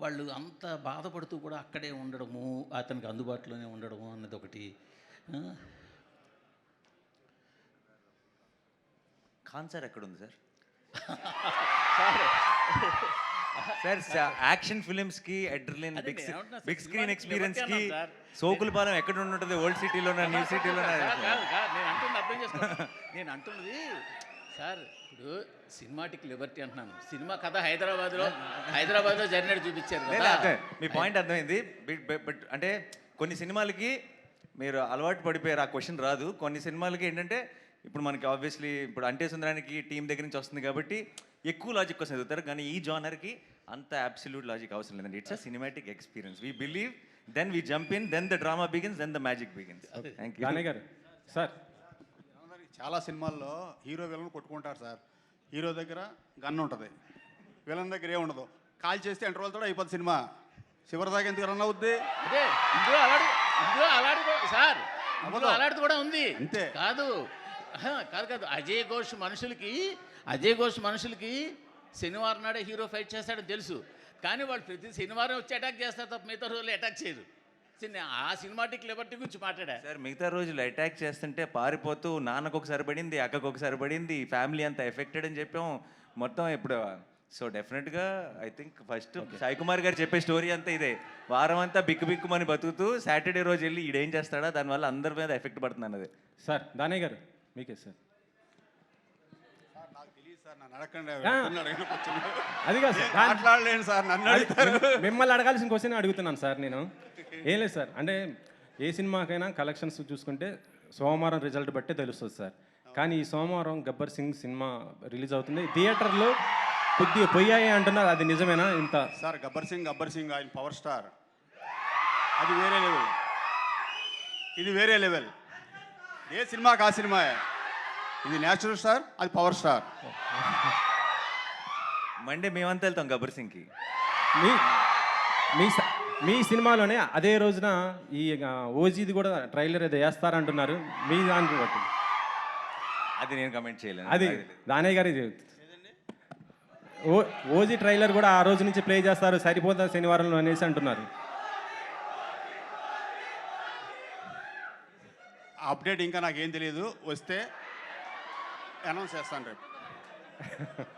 వాళ్ళు అంత బాధపడుతూ కూడా అక్కడే ఉండడము, అతనికి అందుబాటులోనే ఉండడము అన్నది ఒకటి. ఖాన్ సార్ ఎక్కడుంది సార్? సార్ యాక్షన్ ఫిలిమ్స్ కి అడ్రిలిన్ బిగ్ స్క్రీన్ ఎక్స్పీరియన్స్ కి సోకులపాలెం ఎక్కడ ఉంటుంది? ఓల్డ్ సిటీలో న్యూ సిటీలో? నేను అంటున్నది సార్, ఇప్పుడు సినిమాటిక్ లిబర్టీ అంటున్నాను. సినిమా కథ హైదరాబాద్లో జరిగినట్టు చూపించారు కదా. మీ పాయింట్ అర్థమైంది. బట్ అంటే కొన్ని సినిమాలకి మీరు అలవాటు పడిపోయారు, ఆ క్వశ్చన్ రాదు. కొన్ని సినిమాలకి ఏంటంటే ఇప్పుడు మనకి ఆబ్వియస్లీ ఇప్పుడు అంటే సుందరానికి టీం దగ్గర నుంచి వస్తుంది కాబట్టి ఎక్కువ లాజిక్ కోసం చదువుతారు. కానీ ఈ జానర్కి అంత అబ్సల్యూట్ లాజిక్ అవసరం లేదండి. It's a cinematic experience. We believe, then we jump in, then the drama begins, then the magic begins. Thank you. Rani గారు సార్, చాలా సినిమాల్లో హీరో విలన్ కొట్టుకుంటారు సార్. హీరో దగ్గర గన్ ఉంటుంది, విలన్ దగ్గర ఏముండదు. కాల్ చేస్తే ఇంటర్వెల్తో అయిపోతుంది సినిమా. చివరి దాకా ఎందుకు రన్ అవుద్ది? అదే ఇందులో అలాంటిది కూడా ఉంది. అంతే కాదు అజయ్ ఘోష్ మనుషులకి శనివారం నాడే హీరో ఫైట్ చేస్తాడని తెలుసు. కానీ వాళ్ళు ప్రతి శనివారం వచ్చి అటాక్ చేస్తారు తప్ప మిగతా రోజులు అటాక్ చేయరు. ఆ సినిమాటిక్ లిబర్టీ గురించి మాట్లాడా సార్. మిగతా రోజులు అటాక్ చేస్తుంటే పారిపోతూ నాన్నకు ఒకసారి పడింది, అక్కకు ఒకసారి పడింది, ఫ్యామిలీ అంతా ఎఫెక్టెడ్ అని చెప్పాం మొత్తం. ఇప్పుడు సో డెఫినెట్గా I think first Sai Kumar గారు చెప్పే స్టోరీ అంతా ఇదే. వారం అంతా బిక్కుమని బతుకుతూ సాటర్డే రోజు వెళ్ళి ఈడేం చేస్తాడా, దానివల్ల అందరి మీద ఎఫెక్ట్ పడుతుంది అన్నది. సార్ దానయ్య గారు మీకే సార్. నాకు తెలియదు సార్, నన్ను అడగండి. అది కాదు సార్, మాట్లాడలేను సార్, నన్ను అడుగుతారు. మిమ్మల్ని అడగాల్సిన క్వశ్చన్ అడుగుతున్నాను సార్ నేను. ఏం లేదు సార్, అంటే ఏ సినిమాకైనా కలెక్షన్స్ చూసుకుంటే సోమవారం రిజల్ట్ బట్టే తెలుస్తుంది సార్. కానీ ఈ సోమవారం గబ్బర్ సింగ్ సినిమా రిలీజ్ అవుతుంది. థియేటర్లో కొద్దిగా పోయాయి అంటున్నారు, అది నిజమేనా? ఇంత సార్ గబ్బర్ సింగ్ ఆయన పవర్ స్టార్, అది వేరే లెవెల్, ఇది వేరే లెవెల్. ఏ సినిమాకి ఆ సినిమా. ఇది నేచురల్ స్టార్, అది పవర్ స్టార్. మండే మేమంతా వెళ్తాం గబ్బర్ సింగ్కి. మీ సినిమాలోనే అదే రోజున ఈ ఓజీది కూడా ట్రైలర్ ఏదో వేస్తారంటున్నారు. మీ దానికి బట్టి అది నేను కమెంట్ చేయలేను. అది దానయ్య గారి ఓజీ ట్రైలర్ కూడా ఆ రోజు నుంచి ప్లే చేస్తారు, సరిపోతుంది శనివారంలో అనేసి అంటున్నారు. అప్డేట్ ఇంకా నాకేం తెలియదు, వస్తే అనౌన్స్ చేస్తాను రేపు.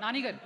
నాని గారు